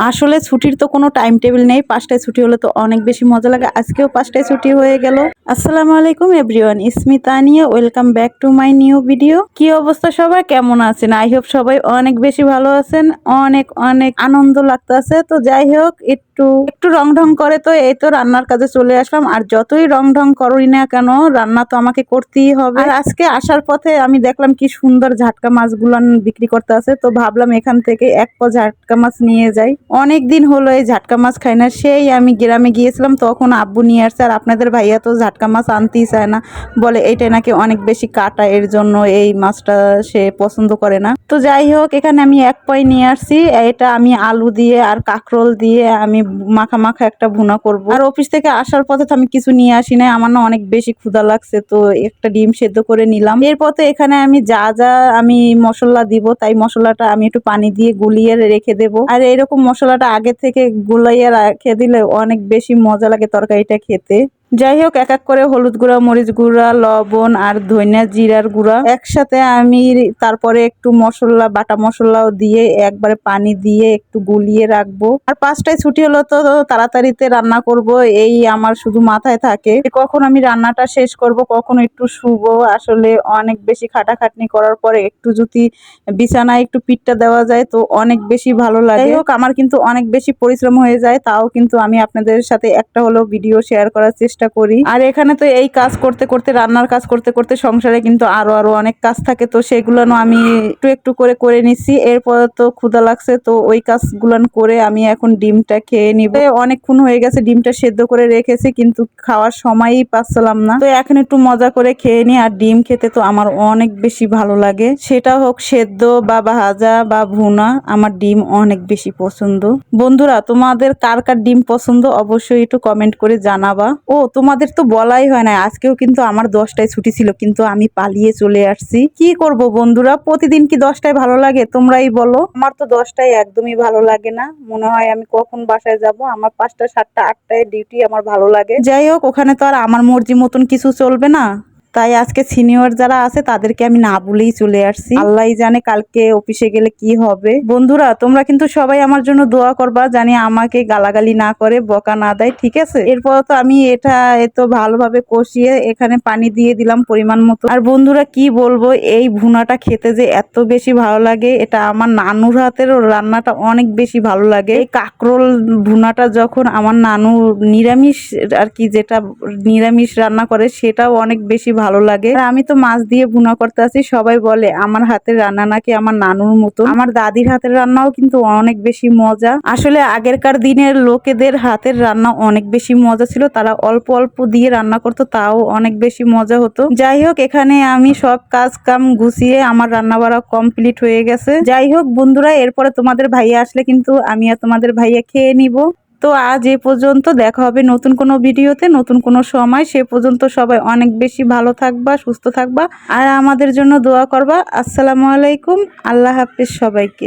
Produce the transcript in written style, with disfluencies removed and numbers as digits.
আসলে ছুটির তো কোনো টাইম টেবিল নেই, 5টায় ছুটি হলে তো অনেক বেশি মজা লাগে। আজকেও 5টায় ছুটি হয়ে গেল। আসসালামু আলাইকুম everyone, it's me Tania, welcome back to my new video. কি অবস্থা সবাই, কেমন আছেন? আই হোপ সবাই অনেক বেশি ভালো আছেন। অনেক অনেক আনন্দ লাগতেছে। তো যাই হোক, একটু একটু রং ঢং করে তো এই তো রান্নার কাজে চলে আসলাম। আর যতই রং ঢং করি না কেন, রান্না তো আমাকে করতেই হবে। আর আজকে আসার পথে আমি দেখলাম কি সুন্দর ঝাটকা মাছগুলান বিক্রি করতে আছে, তো ভাবলাম এখান থেকে এক পো ঝাটকা মাছ নিয়ে যাই। অনেক দিন হলো এই ঝাটকা মাছ খাই না। সেই আমি গ্রামে গিয়েছিলাম, তখন আব্বু নিয়ে আসছে। আর আপনাদের ভাইয়া তো ঝাটকা মাছ আনতেই চায় না, বলে এইটা নাকি অনেক বেশি কাটা, এর জন্য এই মাছটা সে পছন্দ করে না। তো যাই হোক, এখানে আমি এক পয় নিয়ে আসছি। এটা আমি আলু দিয়ে আর কাঁকরোল দিয়ে আমি মাখা মাখা একটা ভুনা করব। আর অফিস থেকে আসার পথে তো আমি কিছু নিয়ে আসি না, আমার না অনেক বেশি ক্ষুধা লাগছে, তো একটা ডিম সেদ্ধ করে নিলাম। এরপর তো এখানে আমি যা যা আমি মশলা দিব, তাই মশলাটা আমি একটু পানি দিয়ে গুলিয়ে রেখে দেব। আর এইরকম মশলাটা আগে থেকে গুলাইয়া রেখে দিলে অনেক বেশি মজা লাগে তরকারিটা খেতে। যাই হোক, এক এক করে হলুদ গুঁড়া, মরিচ গুঁড়া, লবণ আর ধনিয়া জিরার গুঁড়া একসাথে আমি তারপরে একটু মশলা, বাটা মশলাও দিয়ে একবারে পানি দিয়ে একটু গুলিয়ে রাখবো। আর 5টায় ছুটি হলো তো তাড়াতাড়িতে রান্না করব, এই আমার শুধু মাথায় থাকে কখন আমি রান্নাটা শেষ করব, কখন একটু শুবো। আসলে অনেক বেশি খাটাখাটনি করার পরে একটু যদি বিছানায় একটু পিঠটা দেওয়া যায় তো অনেক বেশি ভালো লাগে। যাই হোক, আমার কিন্তু অনেক বেশি পরিশ্রম হয়ে যায়, তাও কিন্তু আমি আপনাদের সাথে একটা হলেও ভিডিও শেয়ার করার চেষ্টা করি। আর এখানে তো এই কাজ করতে করতে, রান্নার কাজ করতে করতে সংসারে কিন্তু আরো অনেক কাজ থাকে, তো সেগুলো আমি একটু একটু করে করে নিচ্ছি। এরপর তো ক্ষুধা লাগছে, তো ওই কাজগুলো করে আমি এখন ডিমটা খেয়ে নিব। অনেকক্ষণ হয়ে গেছে ডিমটা সেদ্ধ করে রেখেছি, কিন্তু খাওয়ার সময়ই পাচ্ছিলাম না, তো এখন একটু মজা করে খেয়ে নি। আর ডিম খেতে তো আমার অনেক বেশি ভালো লাগে, সেটা হোক সেদ্ধ বা ভাজা বা ভুনা, আমার ডিম অনেক বেশি পছন্দ। বন্ধুরা, তোমাদের কার কার ডিম পছন্দ অবশ্যই একটু কমেন্ট করে জানাবা। ও, তোমাদের তো বলাই হয় না, আজকেও কিন্তু আমার 10টায় ছুটি ছিল, কিন্তু আমি পালিয়ে চলে আসছি। কি করব বন্ধুরা, প্রতিদিন কি 10টায় ভালো লাগে? তোমরাই বলো। আমার তো 10টায় একদমই ভালো লাগে না, মনে হয় আমি কখন বাসায় যাব। আমার 5টা, 7টা, 8টায় ডিউটি, আমার ভালো লাগে। যাই হোক, ওখানে তো আর আমার মর্জি মতন কিছু চলবে না, তাই আজকে সিনিয়র যারা আছে তাদেরকে আমি না বলেই চলে আসছি। আল্লাহই জানে কালকে অফিসে গেলে কি হবে। বন্ধুরা, তোমরা কিন্তু সবাই আমার জন্য দোয়া করবা, জানি আমাকে গালাগালি না করে, বকা না দেয়, ঠিক আছে? এরপর তো আমি এটা এত ভালোভাবে কষিয়ে এখানে পানি দিয়ে দিলাম পরিমাণ মতো। আর বন্ধুরা, কি বলবো, এই ভুনাটা খেতে যে এত বেশি ভালো লাগে, এটা আমার নানুর হাতের রান্নাটা অনেক বেশি ভালো লাগে। এই কাঁকরোল ভুনাটা যখন আমার নানু নিরামিষ আর কি, যেটা নিরামিষ রান্না করে, সেটাও অনেক বেশি ভালো লাগে। আর আমি তো মাছ দিয়ে ভুনা করতে আছি, সবাই বলে আমার হাতের রান্না নাকি আমার নানুর মতো। আমার দাদির হাতের রান্নাও কিন্তু অনেক বেশি মজা। আসলে আগেরকার দিনের লোকেদের হাতের রান্না অনেক বেশি মজা ছিল, তারা অল্প অল্প দিয়ে রান্না করতো, তাও অনেক বেশি মজা হতো। যাই হোক, এখানে আমি সব কাজ কাম গুছিয়ে আমার রান্না বাড়া কমপ্লিট হয়ে গেছে। যাই হোক বন্ধুরা, এরপরে তোমাদের ভাইয়া আসলে কিন্তু আমি আর তোমাদের ভাইয়া খেয়ে নিব। তো আজ এ পর্যন্ত, দেখা হবে নতুন কোনো ভিডিওতে নতুন কোনো সময়। সে পর্যন্ত সবাই অনেক বেশি ভালো থাকবা, সুস্থ থাকবা, আর আমাদের জন্য দোয়া করবা। আসসালামু আলাইকুম, আল্লাহ হাফেজ সবাইকে।